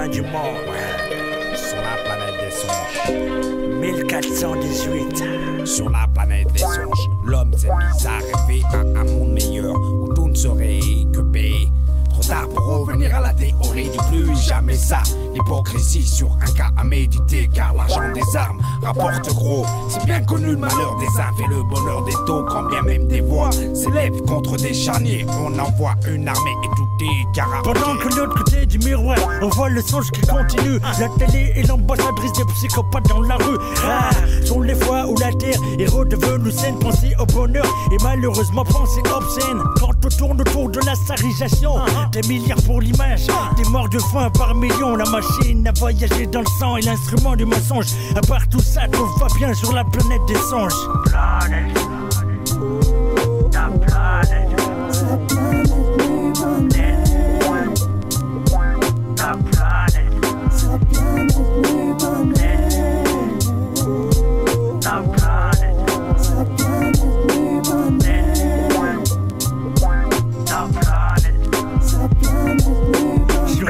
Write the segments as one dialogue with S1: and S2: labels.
S1: fin du monde.
S2: Ouais, sur la planète des songes.
S1: 1418.
S2: Sur la planète des songes, l'homme s'est mis à rêver à un monde meilleur où tout ne serait que paix. Trop tard pour revenir à la théorie du plus jamais ça. L'hypocrisie sur un cas à méditer, car l'argent des armes rapporte gros. C'est bien connu, le malheur des uns fait le bonheur des taux. Quand bien même des voix s'élèvent contre des charniers, on envoie une armée et tout est karaoké.
S1: Pendant que de l'autre côté du miroir, on voit le songe qui continue. La télé est l'ambassadrice des psychopathes dans la rue. Rares sont les fois où la terre est redevenue saine. Penser au bonheur et malheureusement penser obscène. Quand on tourne autour de la sarisation, des milliards pour l'image, des morts de faim par millions. La machine a voyagé dans le sang et l'instrument du mensonge. À part tout ça, tout va bien sur la planète des songes. Planète, ta planète.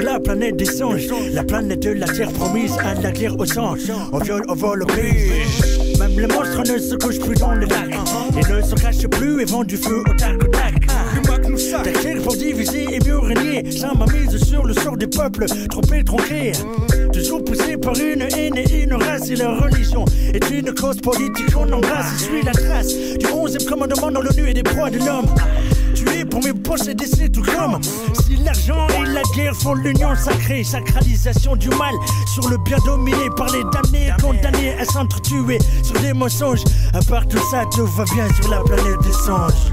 S1: La planète des songes, la planète de la terre promise à la guerre aux anges. On viole, on vole, on pige. Même les monstres ne se couchent plus dans les lacs et ne se cachent plus et vont du feu au tac au tac. Tactique pour diviser et mieux régner. Ça m'a mise sur le sort des peuples, trompés, tronqués. Toujours poussé par une haine et une race. Et leur religion est une cause politique qu'on embrasse. Je suis la trace du 11e commandement dans l'ONU et des proies de l'homme. Tué pour mes posséder, c'est tout comme si l'argent et la guerre font l'union sacrée. Sacralisation du mal sur le bien dominé par les damnés, condamnés à s'entretuer sur des mensonges. À part tout ça, tout va bien sur la planète des songes.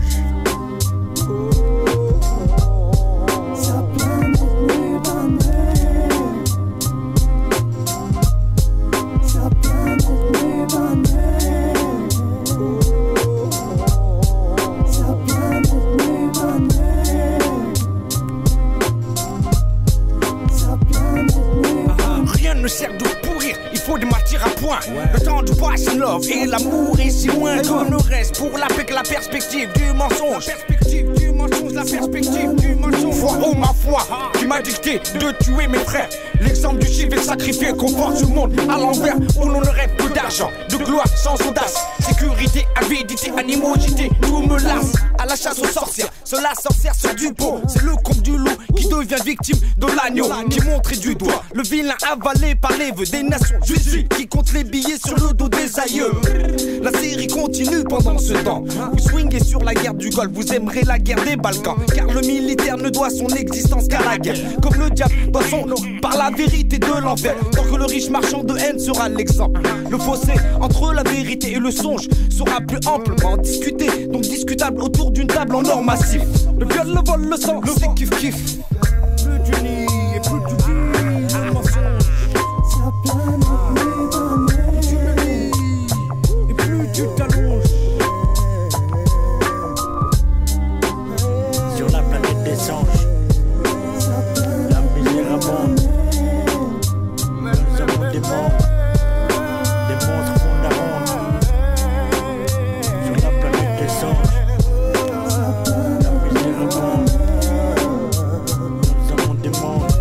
S1: Ne sert de pourrir, il faut des matières à point. Le temps du passion love et l'amour est si loin qu'on ne reste pour la paix que la perspective du mensonge. La perspective du mensonge. Foi, oh ma foi, qui m'a dicté de tuer mes frères. L'exemple du chiffre est sacrifié, qu'on force le monde à l'envers. Où l'on ne rêve que d'argent, de gloire sans audace. Sécurité, avidité, animosité, tout me lasse. À la chasse aux sorcières, cela sorcière sur du pot. C'est le comte du loup qui devient victime de l'agneau, qui montrait du doigt le vilain avalé par les vœux des nations. Jésus qui compte les billets sur le dos des aïeux. La série continue pendant ce temps. Vous swingez sur la guerre du Golfe, vous aimerez la guerre des Balkans. Car le militaire ne doit son existence qu'à la guerre. Comme le diable doit son nom par la vérité de l'enfer. Tant que le riche marchand de haine sera l'exemple. Le fossé entre la vérité et le songe sera plus amplement discuté, donc discutable autour d'une table en or massif. Le viol, le vol, le sang, c'est kiff kiff. Plus du nid et plus du nid, le mensonge. Tu le nies et plus tu t'allonges. Sur la planète des songes, la misère abonde. Nous avons des monstres font la ronde. Sur la planète des songes, la misère abonde. Nous avons des monstres.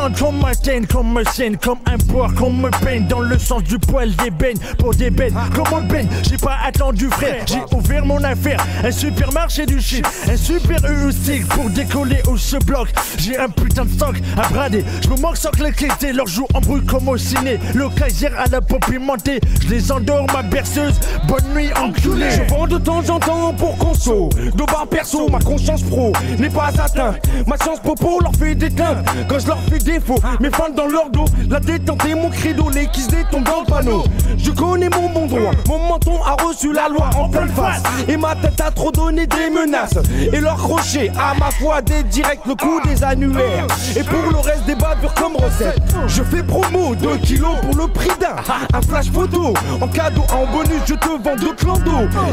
S3: viande qu'on m'atteigne, qu'on me saigne, comme un porc qu'on me peigne dans le sens du poil d'ébène pour des bêtes comme on baigne. J'ai pas attendu frère, j'ai ouvert mon affaire, un supermarché du shit, un super heuristique pour décoller où se bloque. J'ai un putain de stock à brader, je me manque sans l'électricité, leur joue en bruit comme au ciné. Le Kaiser à la peau pimentée, je les endors ma berceuse, bonne nuit enculé.
S4: Je vends de temps en temps pour conso, de bar perso, ma conscience pro n'est pas atteinte. Ma chance popo leur fait des teintes quand je leur fais défaut. Mes fans dans leur dos, la détente est mon credo, les qui se détombent dans le panneau. Je connais mon bon droit, mon menton a reçu la loi en pleine face. Et ma tête a trop donné des menaces. Et leur crochet, à ma foi, des directs, le coup des annulaires. Et pour le reste des bavures comme recette, je fais promo 2 kilos pour le prix d'un. Un flash photo, en cadeau, en bonus, je te vends 2 clans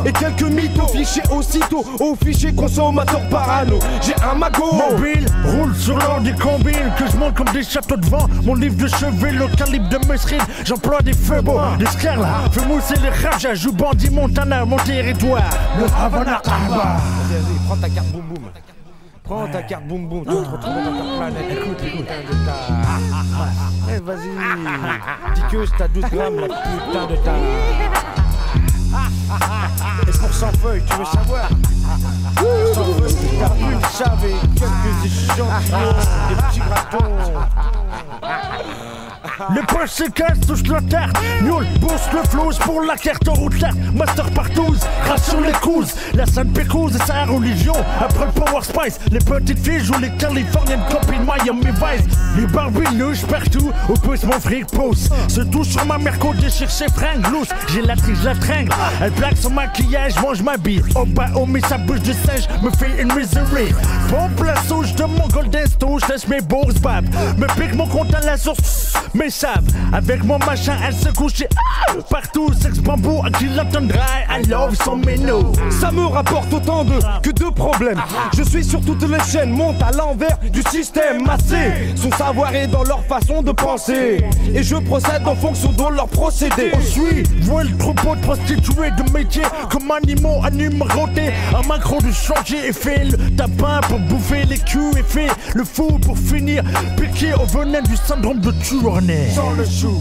S4: et quelques mythos fichés aussitôt au fichier consommateur parano. J'ai un magot
S3: mobile, roule sur l'or des combines que je monte comme des châteaux de vent. Mon livre de chevet, le calibre de Mesrine, j'emploie des feux beaux, des sclères là, fais mousser les rajas, joue bandit Montana, mon territoire. Le Havana Kaba.
S4: Prends ta carte boum boum. Prends ta carte boum boum, tu vas te retrouver dans ta planète. Écoute. Eh vas-y, dis que t'as 12 grammes la putain de ta. Et pour 100 feuilles, tu veux savoir? 100 feuilles, t'as une chave et quelques échantillons, des petits gratons.
S3: Le poche se casse, touche la terre. Nul, bourse le flouze pour la carte en route là. Master partout, crache sur les couses. La sainte pécouse et sa religion. Après le Power Spice, les petites filles jouent les Californiennes copines Miami Vice. Les barbilouches partout, où pousse mon fric pousse. Se touche sur ma mère qu'on déchire ses fringues lousses. J'ai la triche, la tringle. Elle plaque son maquillage, mange ma bille. Au bas, oh, mais sa bouche de singe me fait une misery. Pompe la souche de mon golden stouche, laisse mes bourses bab. Me pique mon compte à la source. Mais savent, avec mon machin, elle se couche partout, sexe bambou, à qui l'entendra, I love son méno.
S4: Ça me rapporte autant que de problèmes. Je suis sur toutes les chaînes, monte à l'envers du système massé. Son savoir est dans leur façon de penser. Et je procède en fonction de leur procédé.
S3: On suit, vois le troupeau de prostituées de métier comme animaux à numéroter. Un macro de changer et fait le tapin pour bouffer les culs et fait le fou pour finir piqué au venin du syndrome de Tournai.
S4: Sans le chou.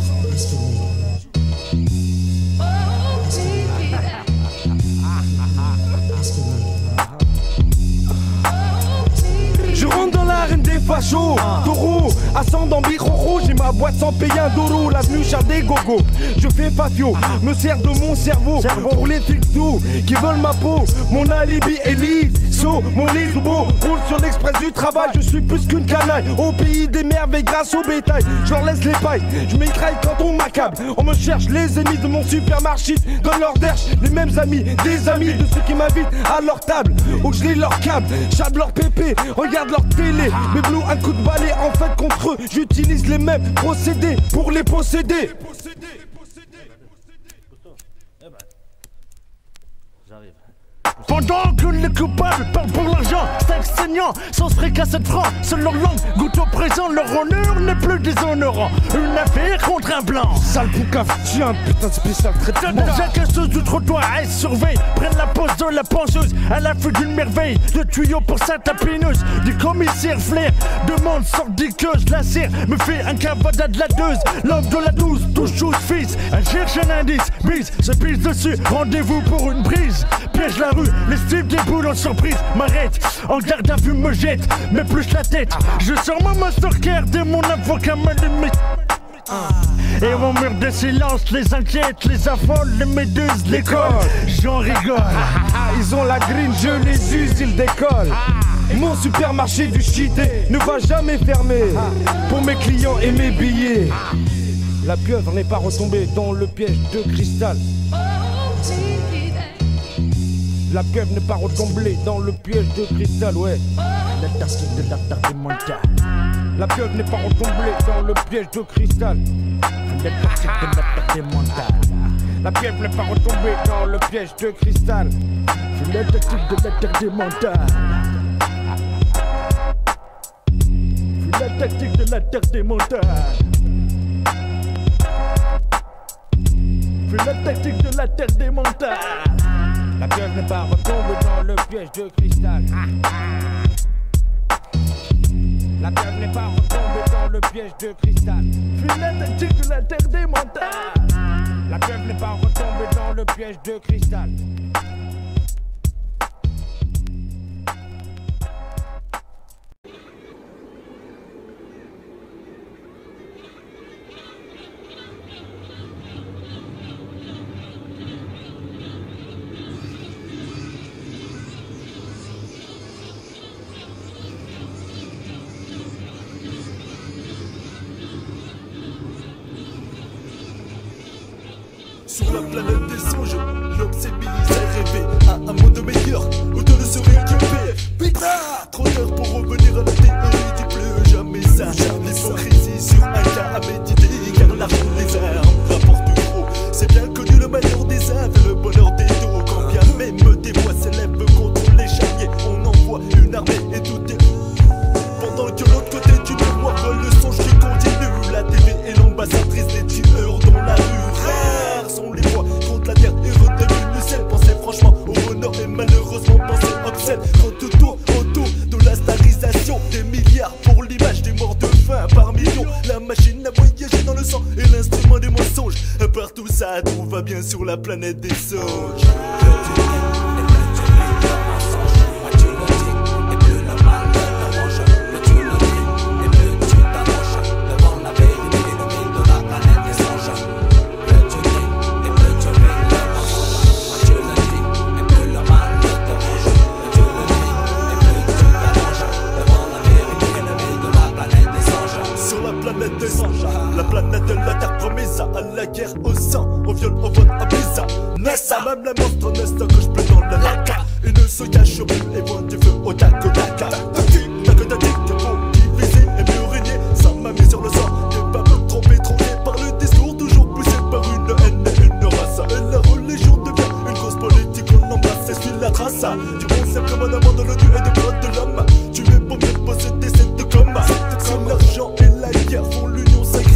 S4: Je rentre dans l'arène des fachos, taureau, ascendant bicroro, j'ai ma boîte sans payer un doro, l'avenue Charles des Gogo. Je fais Fafio, me sers de mon cerveau pour les fictos qui veulent ma peau. Mon alibi est liso, mon lisbo roule sur l'express du travail. Je suis plus qu'une canaille, au pays des merveilles grâce au bétail. Je leur laisse les pailles, je m'écraille quand on m'accable. On me cherche, les ennemis de mon supermarché, dans leur derche, les mêmes amis, des amis de ceux qui m'invitent à leur table. Où je lis leur câble, chable leur pépé, regarde leur télé, mes blue un coup de balai. En fait contre eux, j'utilise les mêmes procédés pour les posséder.
S3: Pendant que les coupables parlent pour l'argent, c'est saignant, sans se fricasse 7 francs. Seule leur langue goûte au présent, leur honneur n'est plus déshonorant. Une affaire contre un blanc.
S4: Sale boucave, tiens, putain de spécial traitement.
S3: La casseuse du trottoir, elle surveille, prennent la pose de la penseuse, à l'affût d'une merveille. De tuyaux pour sa tapineuse, du commissaire flair, demande sordiqueuse, la serre, me fait un cavada de la deuse. L'homme de la 12, touche chose fils, elle cherche un indice, bise, se pisse dessus, rendez-vous pour une brise. Piège la rue, les styles des boules en surprise, m'arrête, en garde à vue me jette, mais plus la tête. Je sors ma mastercard et mon avocat me limite. Et mon mur de silence les inquiète, les affole, les méduses, les colle. J'en rigole.
S4: Ils ont la green, je les use, ils décollent. Mon supermarché du shité ne va jamais fermer pour mes clients et mes billets. La pieuvre n'est pas retombée dans le piège de cristal. La pieuvre n'est pas retombée dans le piège de cristal, ouais.
S3: La tasque de la terre des montagnes.
S4: La pieuvre n'est pas retombée dans le piège de cristal.
S3: La tasque de la terre des montagnes.
S4: La pieuvre n'est pas retombée dans le piège de cristal.
S3: La tactique de la terre des montagnes. La tactique de la terre des montagnes. La tactique de la terre des montagnes.
S4: La pieuvre n'est pas retombée dans le piège de cristal.
S1: La pieuvre n'est pas retombée dans le piège de cristal.
S4: Fuis l'interdit de l'interdit mental.
S1: La pieuvre n'est pas retombée dans le piège de cristal.
S5: Sur la planète des songes, l'homme s'est mis à rêver à un monde meilleur où tout ne serait que paix. Putain, trop tard pour revenir à la théorie du plus jamais ça. L'hypocrisie sur un cas à méditer, car l'argent des armes rapporte gros. C'est bien connu le malheur des âmes et le bonheur des dos. Quand bien même des voix s'élèvent contre les charniers, on envoie une armée et tout est. Pendant que l'autre côté du mémoire voit le songe qui continue. La TV est l'ambassadrice des tueurs dans la rue. Rares sont les voix contre la terre et redevenue ciel. Pensez franchement au bonheur et malheureusement pensez obscène. Quand tout tourne autour de la starisation, des milliards pour l'image des morts de faim par millions. La machine a voyagé dans le sang et l'instrument des mensonges. Partout ça, tout va bien sur la planète des songes. La planète de la terre promise à la guerre au sang, au viol, au vote, à Pisa. Nessa, même la monstre Nesta que je pleure dans le lac. Une se cache au but et voit du feu au tac au tac. Tac pour diviser et mieux régner. Ça m'a mis sur le sang, t'es pas me tromper, trompé par le discours, toujours poussé par une haine et une race. Et la religion devient une cause politique, on embrasse et suit la trace. Du bon cercle comme un amant de l'odieux et de droite de l'homme. Tu es pour mieux posséder cette coma. Comme l'argent et la guerre font l'union sacrée.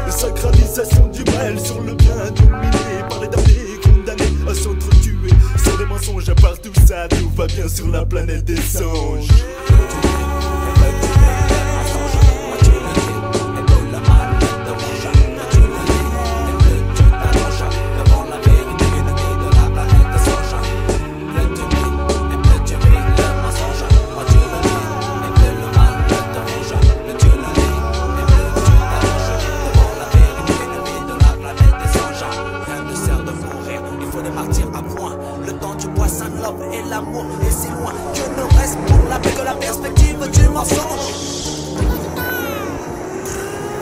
S5: Sacralisation du mal sur le bien dominé par les damnés condamnés à s'entretuer. Sur des mensonges à part tout ça, tout va bien sur la planète des songes.
S1: Et l'amour, et c'est loin que ne reste pour la paix que la perspective du mensonge.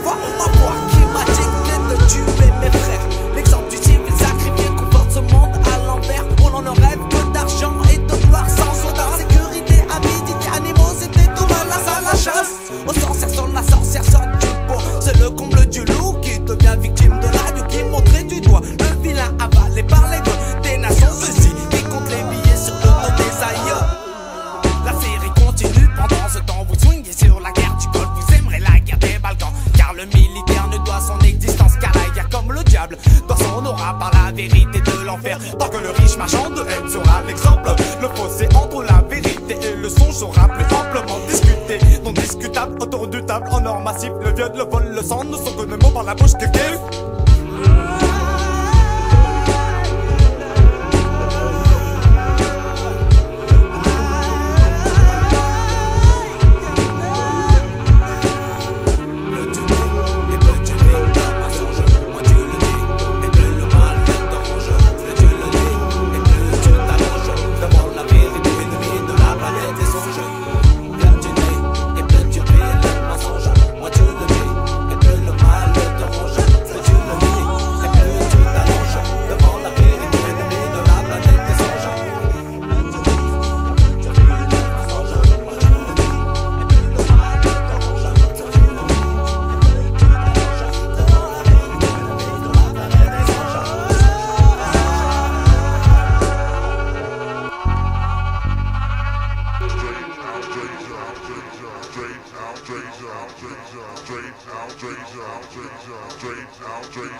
S1: Vois ma voix qui m'a dicté de tuer mes frères. L'exemple du civil sacrifié comporte ce monde à l'envers. On en rêve que d'argent et de gloire sans odeur. Sécurité, avidité, animosité, tout mal à la chasse. Aux sorcières sur la sorcière sort du pot. C'est le comble du loup qui devient victime de l'adieu qui montrait du doigt. Le vilain avalé par les doigts des nations ceci qui compte les billets sur le dos des aïeux. La série continue pendant ce temps. Vous swingez sur la guerre du Golfe. Vous aimerez la guerre des Balkans. Car le militaire ne doit son existence qu'à la guerre, comme le diable doit son aura par la vérité de l'enfer. Tant que le riche marchand de haine sera l'exemple, le fossé entre la vérité et le songe sera plus amplement discuté. Non discutable autour du table en or massif. Le viol, le vol, le sang ne sont que des mots par la bouche que kiffe.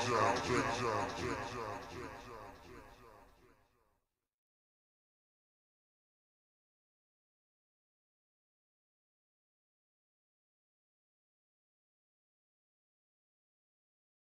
S1: Straight out.